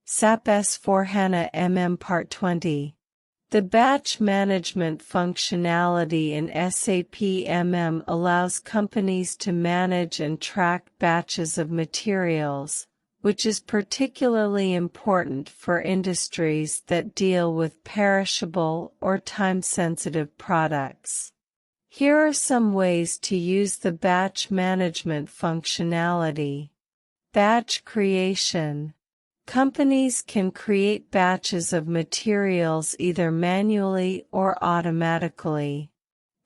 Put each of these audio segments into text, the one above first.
SAP S4hana Part 20. The batch management functionality in SAP allows companies to manage and track batches of materials, which is particularly important for industries that deal with perishable or time-sensitive products. Here are some ways to use the batch management functionality. Batch creation. Companies can create batches of materials either manually or automatically.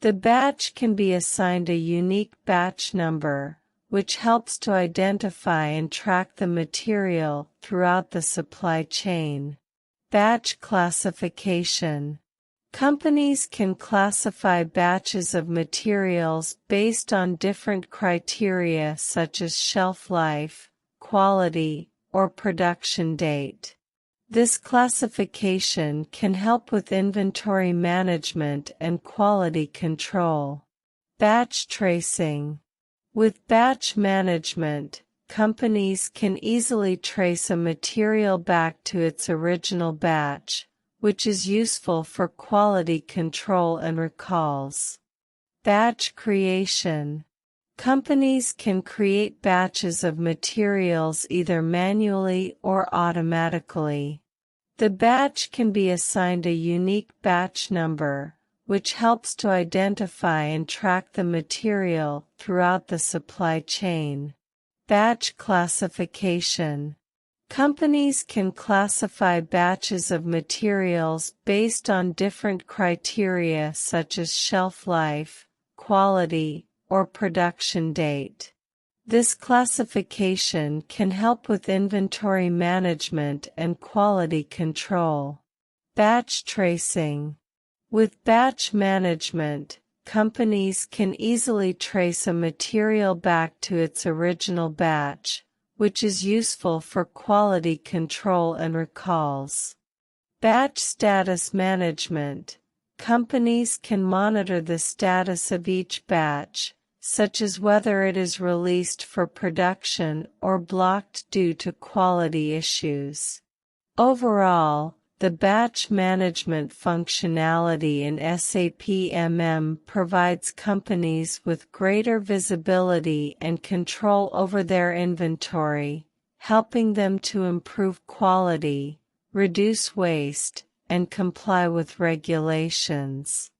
The batch can be assigned a unique batch number, which helps to identify and track the material throughout the supply chain. Batch classification. Companies can classify batches of materials based on different criteria such as shelf life, quality, or production date. This classification can help with inventory management and quality control. Batch tracing. With batch management, companies can easily trace a material back to its original batch, which is useful for quality control and recalls. Batch creation. Companies can create batches of materials either manually or automatically. The batch can be assigned a unique batch number, which helps to identify and track the material throughout the supply chain. Batch classification. Companies can classify batches of materials based on different criteria such as shelf life, quality, or production date. This classification can help with inventory management and quality control. Batch tracing. With batch management, companies can easily trace a material back to its original batch, which is useful for quality control and recalls. Batch status management. Companies can monitor the status of each batch, such as whether it is released for production or blocked due to quality issues. Overall, the batch management functionality in SAP provides companies with greater visibility and control over their inventory, helping them to improve quality, reduce waste, and comply with regulations.